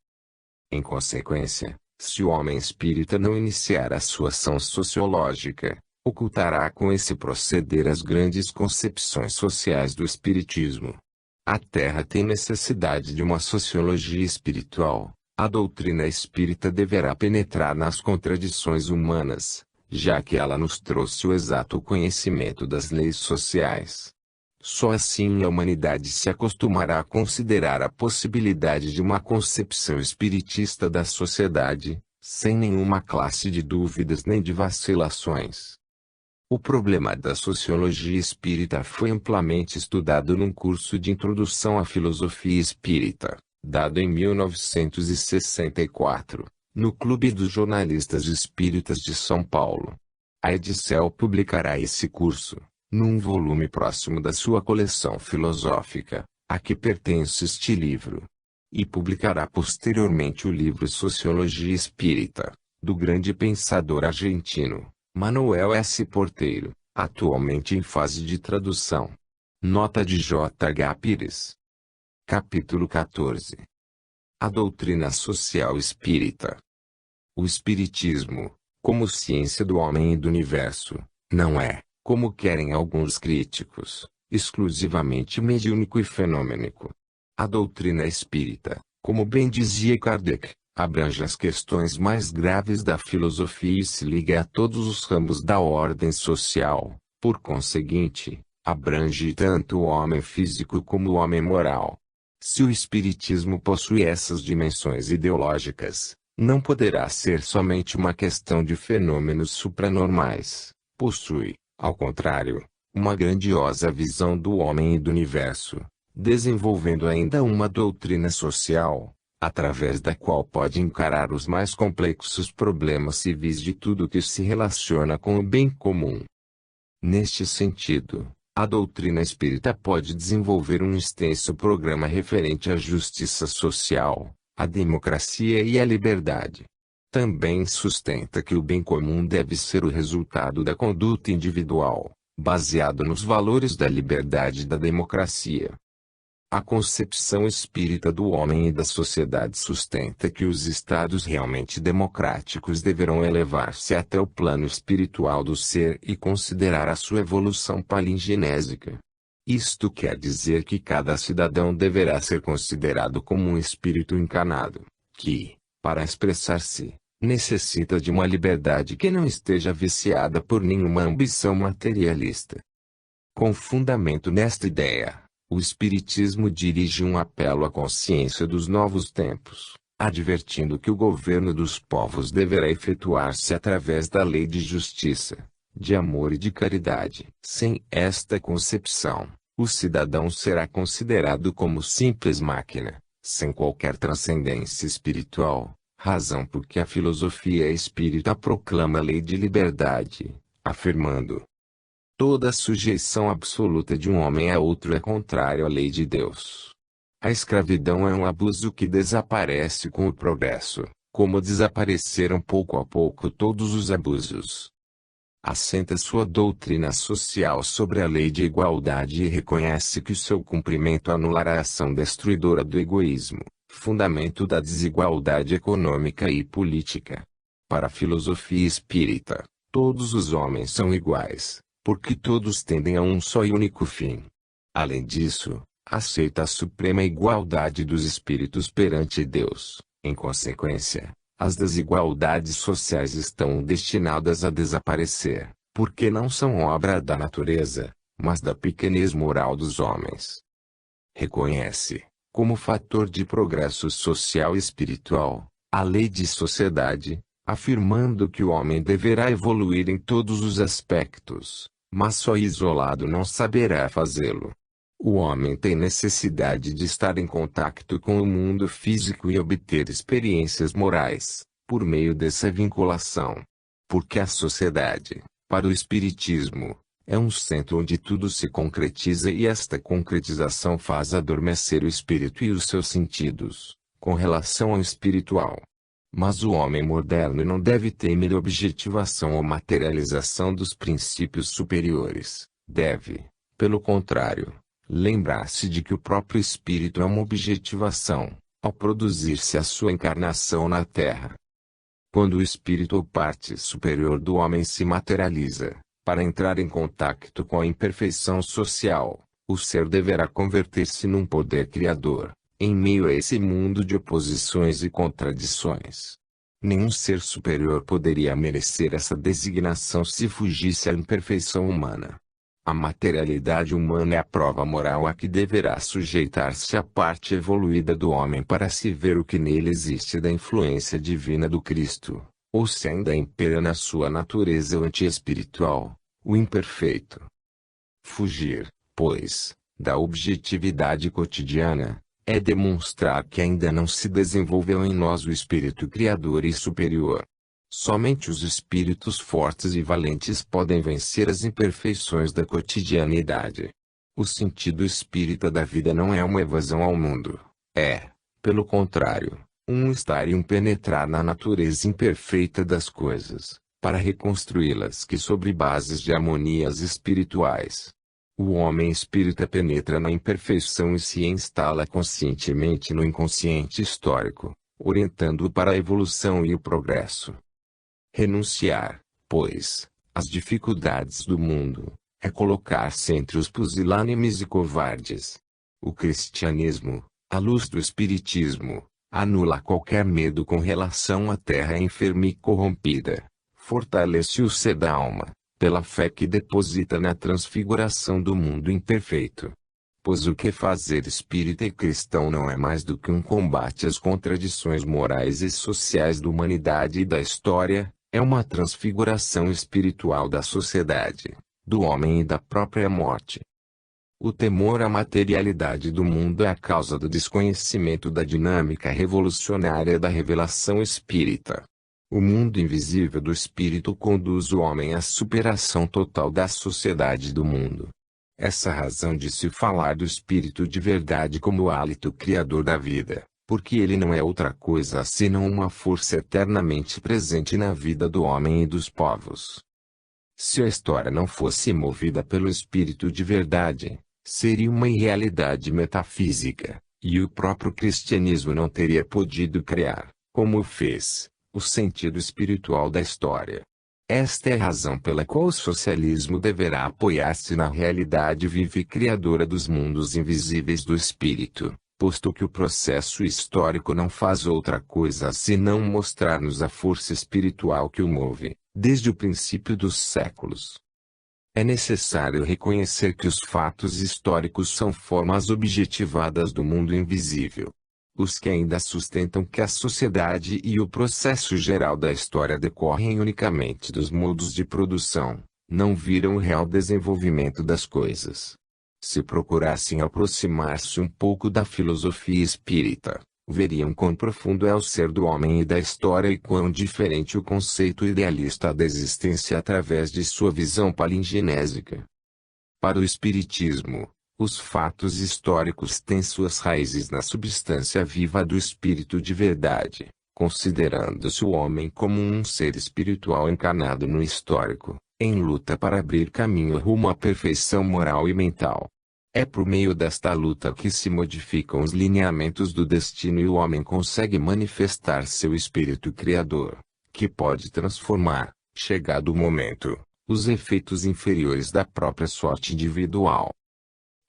Em consequência, se o homem espírita não iniciar a sua ação sociológica, ocultará com esse proceder as grandes concepções sociais do espiritismo. A Terra tem necessidade de uma sociologia espiritual. A doutrina espírita deverá penetrar nas contradições humanas, já que ela nos trouxe o exato conhecimento das leis sociais. Só assim a humanidade se acostumará a considerar a possibilidade de uma concepção espiritista da sociedade, sem nenhuma classe de dúvidas nem de vacilações. O problema da sociologia espírita foi amplamente estudado num curso de introdução à filosofia espírita, dado em 1964, no Clube dos Jornalistas Espíritas de São Paulo. A Edicel publicará esse curso, num volume próximo da sua coleção filosófica, a que pertence este livro. E publicará posteriormente o livro Sociologia Espírita, do grande pensador argentino, Manuel S. Porteiro, atualmente em fase de tradução. Nota de J. H. Pires. Capítulo 14. A doutrina social espírita. O espiritismo, como ciência do homem e do universo, não é, como querem alguns críticos, exclusivamente mediúnico e fenomênico. A doutrina espírita, como bem dizia Kardec, abrange as questões mais graves da filosofia e se liga a todos os ramos da ordem social. Por conseguinte, Abrange tanto o homem físico como o homem moral. Se o espiritismo possui essas dimensões ideológicas, não poderá ser somente uma questão de fenômenos supranormais. Possui, ao contrário, uma grandiosa visão do homem e do universo, desenvolvendo ainda uma doutrina social, através da qual pode encarar os mais complexos problemas civis de tudo que se relaciona com o bem comum. Neste sentido, a doutrina espírita pode desenvolver um extenso programa referente à justiça social, à democracia e à liberdade. Também sustenta que o bem comum deve ser o resultado da conduta individual, baseado nos valores da liberdade e da democracia. A concepção espírita do homem e da sociedade sustenta que os estados realmente democráticos deverão elevar-se até o plano espiritual do ser e considerar a sua evolução palingenésica. Isto quer dizer que cada cidadão deverá ser considerado como um espírito encarnado, que, para expressar-se, necessita de uma liberdade que não esteja viciada por nenhuma ambição materialista. Com fundamento nesta ideia, o Espiritismo dirige um apelo à consciência dos novos tempos, advertindo que o governo dos povos deverá efetuar-se através da lei de justiça, de amor e de caridade. Sem esta concepção, o cidadão será considerado como simples máquina, sem qualquer transcendência espiritual, razão por que a filosofia espírita proclama a lei de liberdade, afirmando: toda sujeição absoluta de um homem a outro é contrária à lei de Deus. A escravidão é um abuso que desaparece com o progresso, como desapareceram pouco a pouco todos os abusos. Assenta sua doutrina social sobre a lei de igualdade e reconhece que o seu cumprimento anulará a ação destruidora do egoísmo, fundamento da desigualdade econômica e política. Para a filosofia espírita, todos os homens são iguais, porque todos tendem a um só e único fim. Além disso, aceita a suprema igualdade dos espíritos perante Deus. Em consequência, as desigualdades sociais estão destinadas a desaparecer, porque não são obra da natureza, mas da pequenez moral dos homens. Reconhece, como fator de progresso social e espiritual, a lei de sociedade, afirmando que o homem deverá evoluir em todos os aspectos, mas só isolado não saberá fazê-lo. O homem tem necessidade de estar em contato com o mundo físico e obter experiências morais, por meio dessa vinculação. Porque a sociedade, para o Espiritismo, é um centro onde tudo se concretiza e esta concretização faz adormecer o espírito e os seus sentidos, com relação ao espiritual. Mas o homem moderno não deve temer objetivação ou materialização dos princípios superiores. Deve, pelo contrário, lembrar-se de que o próprio espírito é uma objetivação, ao produzir-se a sua encarnação na Terra. Quando o espírito ou parte superior do homem se materializa, para entrar em contato com a imperfeição social, o ser deverá converter-se num poder criador, em meio a esse mundo de oposições e contradições. Nenhum ser superior poderia merecer essa designação se fugisse à imperfeição humana. A materialidade humana é a prova moral a que deverá sujeitar-se a parte evoluída do homem para se ver o que nele existe da influência divina do Cristo, ou se ainda impera na sua natureza o anti-espiritual, o imperfeito. Fugir, pois, da objetividade cotidiana, é demonstrar que ainda não se desenvolveu em nós o espírito criador e superior. Somente os espíritos fortes e valentes podem vencer as imperfeições da cotidianidade. O sentido espírita da vida não é uma evasão ao mundo. É, pelo contrário, um estar e um penetrar na natureza imperfeita das coisas, para reconstruí-las que sobre bases de harmonias espirituais. O homem espírita penetra na imperfeição e se instala conscientemente no inconsciente histórico, orientando-o para a evolução e o progresso. Renunciar, pois, às dificuldades do mundo, é colocar-se entre os pusilânimes e covardes. O cristianismo, à luz do espiritismo, anula qualquer medo com relação à terra enferma e corrompida, fortalece o ser da alma, pela fé que deposita na transfiguração do mundo imperfeito. Pois o que fazer espírita e cristão não é mais do que um combate às contradições morais e sociais da humanidade e da história, é uma transfiguração espiritual da sociedade, do homem e da própria morte. O temor à materialidade do mundo é a causa do desconhecimento da dinâmica revolucionária da revelação espírita. O mundo invisível do espírito conduz o homem à superação total da sociedade do mundo. Essa razão de se falar do espírito de verdade como o hálito criador da vida, porque ele não é outra coisa senão uma força eternamente presente na vida do homem e dos povos. Se a história não fosse movida pelo espírito de verdade, seria uma irrealidade metafísica, e o próprio cristianismo não teria podido criar, como o fez, o sentido espiritual da história. Esta é a razão pela qual o socialismo deverá apoiar-se na realidade viva e criadora dos mundos invisíveis do espírito, posto que o processo histórico não faz outra coisa senão mostrar-nos a força espiritual que o move, desde o princípio dos séculos. É necessário reconhecer que os fatos históricos são formas objetivadas do mundo invisível. Os que ainda sustentam que a sociedade e o processo geral da história decorrem unicamente dos modos de produção, não viram o real desenvolvimento das coisas. Se procurassem aproximar-se um pouco da filosofia espírita, veriam quão profundo é o ser do homem e da história e quão diferente o conceito idealista da existência através de sua visão palingenésica. Para o espiritismo, os fatos históricos têm suas raízes na substância viva do espírito de verdade, considerando-se o homem como um ser espiritual encarnado no histórico, em luta para abrir caminho rumo à perfeição moral e mental. É por meio desta luta que se modificam os lineamentos do destino e o homem consegue manifestar seu espírito criador, que pode transformar, chegado o momento, os efeitos inferiores da própria sorte individual.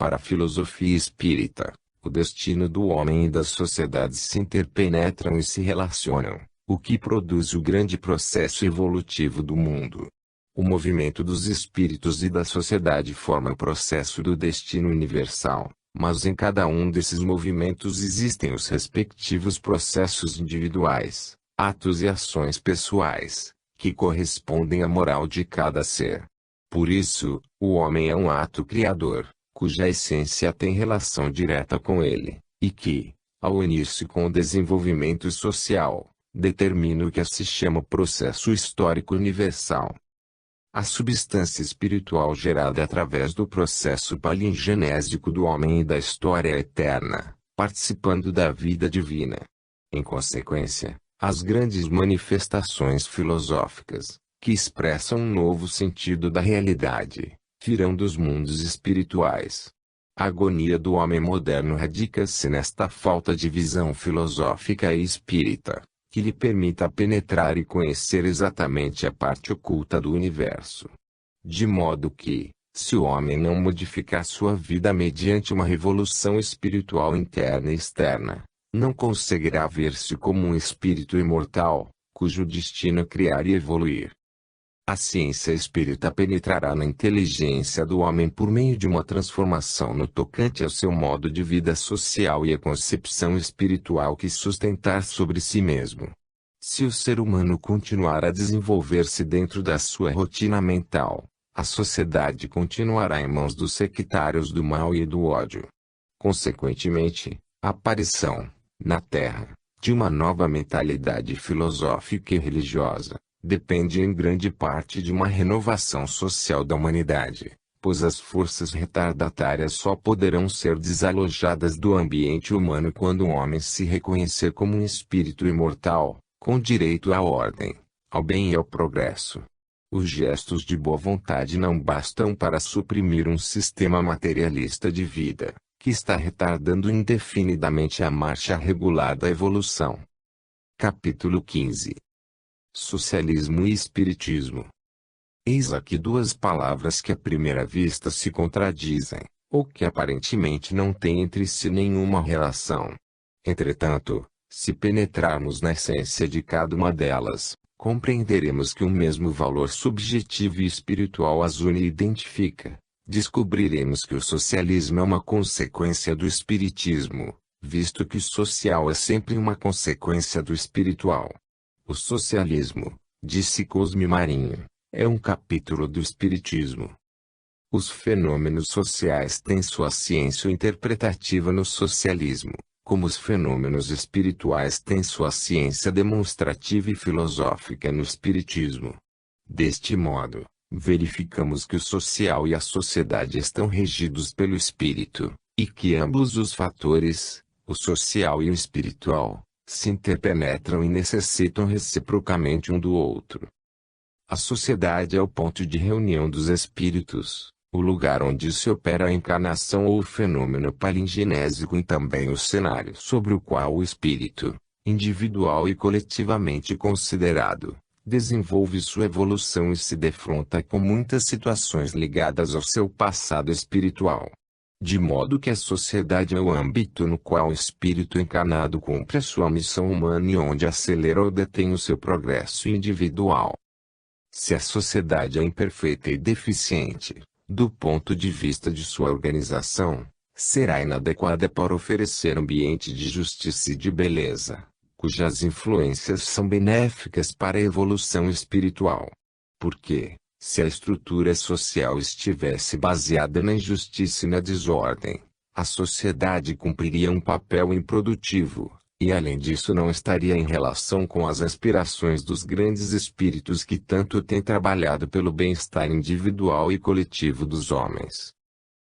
Para a filosofia espírita, o destino do homem e das sociedades se interpenetram e se relacionam, o que produz o grande processo evolutivo do mundo. O movimento dos espíritos e da sociedade forma o processo do destino universal, mas em cada um desses movimentos existem os respectivos processos individuais, atos e ações pessoais, que correspondem à moral de cada ser. Por isso, o homem é um ato criador, cuja essência tem relação direta com ele, e que, ao unir-se com o desenvolvimento social, determina o que se chama processo histórico universal. A substância espiritual gerada através do processo palingenésico do homem e da história é eterna, participando da vida divina. Em consequência, as grandes manifestações filosóficas, que expressam um novo sentido da realidade, virão dos mundos espirituais. A agonia do homem moderno radica-se nesta falta de visão filosófica e espírita, que lhe permita penetrar e conhecer exatamente a parte oculta do universo. De modo que, se o homem não modificar sua vida mediante uma revolução espiritual interna e externa, não conseguirá ver-se como um espírito imortal, cujo destino é criar e evoluir. A ciência espírita penetrará na inteligência do homem por meio de uma transformação no tocante ao seu modo de vida social e a concepção espiritual que sustentar sobre si mesmo. Se o ser humano continuar a desenvolver-se dentro da sua rotina mental, a sociedade continuará em mãos dos sectários do mal e do ódio. Consequentemente, a aparição, na Terra, de uma nova mentalidade filosófica e religiosa, depende em grande parte de uma renovação social da humanidade, pois as forças retardatárias só poderão ser desalojadas do ambiente humano quando o homem se reconhecer como um espírito imortal, com direito à ordem, ao bem e ao progresso. Os gestos de boa vontade não bastam para suprimir um sistema materialista de vida, que está retardando indefinidamente a marcha regular da evolução. Capítulo 15. Socialismo e Espiritismo. Eis aqui duas palavras que à primeira vista se contradizem, ou que aparentemente não têm entre si nenhuma relação. Entretanto, se penetrarmos na essência de cada uma delas, compreenderemos que o mesmo valor subjetivo e espiritual as une e identifica. Descobriremos que o socialismo é uma consequência do espiritismo, visto que o social é sempre uma consequência do espiritual. O socialismo, disse Cosme Marinho, é um capítulo do espiritismo. Os fenômenos sociais têm sua ciência interpretativa no socialismo, como os fenômenos espirituais têm sua ciência demonstrativa e filosófica no espiritismo. Deste modo, verificamos que o social e a sociedade estão regidos pelo espírito, e que ambos os fatores, o social e o espiritual, se interpenetram e necessitam reciprocamente um do outro. A sociedade é o ponto de reunião dos espíritos, o lugar onde se opera a encarnação ou o fenômeno palingenésico e também o cenário sobre o qual o espírito, individual e coletivamente considerado, desenvolve sua evolução e se defronta com muitas situações ligadas ao seu passado espiritual. De modo que a sociedade é o âmbito no qual o espírito encarnado cumpre a sua missão humana e onde acelera ou detém o seu progresso individual. Se a sociedade é imperfeita e deficiente, do ponto de vista de sua organização, será inadequada para oferecer ambiente de justiça e de beleza, cujas influências são benéficas para a evolução espiritual. Porque, se a estrutura social estivesse baseada na injustiça e na desordem, a sociedade cumpriria um papel improdutivo, e além disso não estaria em relação com as aspirações dos grandes espíritos que tanto têm trabalhado pelo bem-estar individual e coletivo dos homens.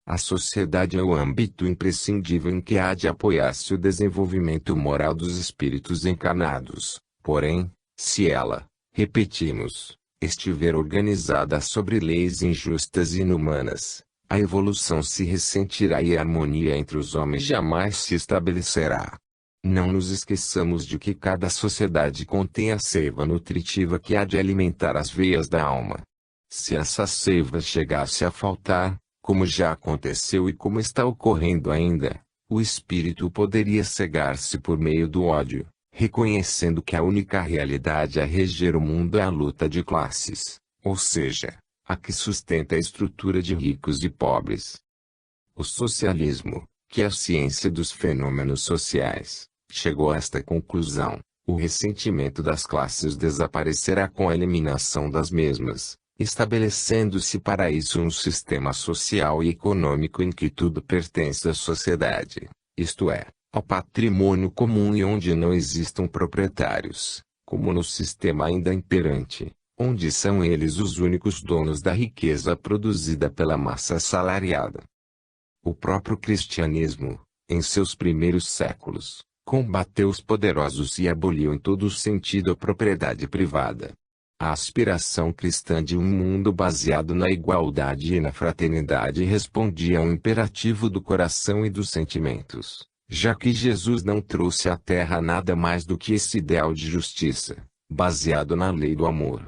A sociedade é o âmbito imprescindível em que há de apoiar-se o desenvolvimento moral dos espíritos encarnados. Porém, se ela, repetimos, estiver organizada sobre leis injustas e inumanas, a evolução se ressentirá e a harmonia entre os homens jamais se estabelecerá. Não nos esqueçamos de que cada sociedade contém a seiva nutritiva que há de alimentar as veias da alma. Se essa seiva chegasse a faltar, como já aconteceu e como está ocorrendo ainda, o espírito poderia cegar-se por meio do ódio, reconhecendo que a única realidade a reger o mundo é a luta de classes, ou seja, a que sustenta a estrutura de ricos e pobres. O socialismo, que é a ciência dos fenômenos sociais, chegou a esta conclusão: o ressentimento das classes desaparecerá com a eliminação das mesmas, estabelecendo-se para isso um sistema social e econômico em que tudo pertence à sociedade, isto é, ao patrimônio comum e onde não existam proprietários, como no sistema ainda imperante, onde são eles os únicos donos da riqueza produzida pela massa assalariada. O próprio cristianismo, em seus primeiros séculos, combateu os poderosos e aboliu em todo sentido a propriedade privada. A aspiração cristã de um mundo baseado na igualdade e na fraternidade respondia a um imperativo do coração e dos sentimentos, já que Jesus não trouxe à terra nada mais do que esse ideal de justiça, baseado na lei do amor.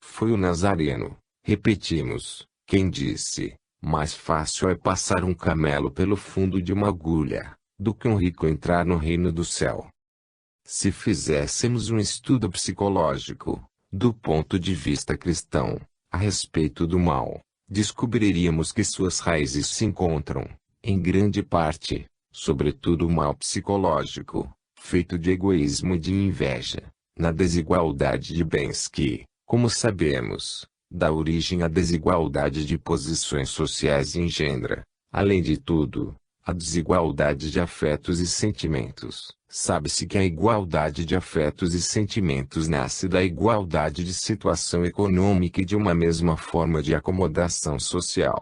Foi o Nazareno, repetimos, quem disse: mais fácil é passar um camelo pelo fundo de uma agulha, do que um rico entrar no reino do céu. Se fizéssemos um estudo psicológico, do ponto de vista cristão, a respeito do mal, descobriríamos que suas raízes se encontram, em grande parte, sobretudo o mal psicológico, feito de egoísmo e de inveja, na desigualdade de bens que, como sabemos, dá origem à desigualdade de posições sociais e engendra, além de tudo, a desigualdade de afetos e sentimentos. Sabe-se que a igualdade de afetos e sentimentos nasce da igualdade de situação econômica e de uma mesma forma de acomodação social.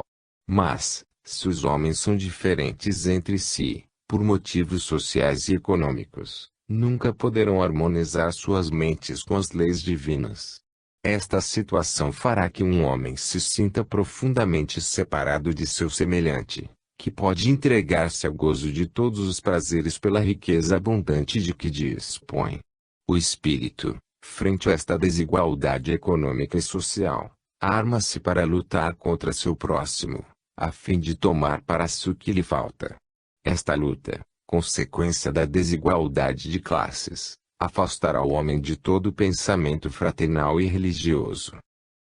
Mas, se os homens são diferentes entre si, por motivos sociais e econômicos, nunca poderão harmonizar suas mentes com as leis divinas. Esta situação fará que um homem se sinta profundamente separado de seu semelhante, que pode entregar-se ao gozo de todos os prazeres pela riqueza abundante de que dispõe. O espírito, frente a esta desigualdade econômica e social, arma-se para lutar contra seu próximo, a fim de tomar para si o que lhe falta. Esta luta, consequência da desigualdade de classes, afastará o homem de todo pensamento fraternal e religioso.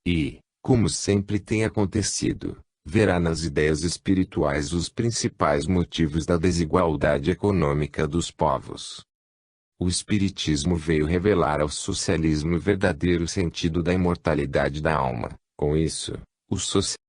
E, como sempre tem acontecido, verá nas ideias espirituais os principais motivos da desigualdade econômica dos povos. O Espiritismo veio revelar ao socialismo o verdadeiro sentido da imortalidade da alma. Com isso, os socialistas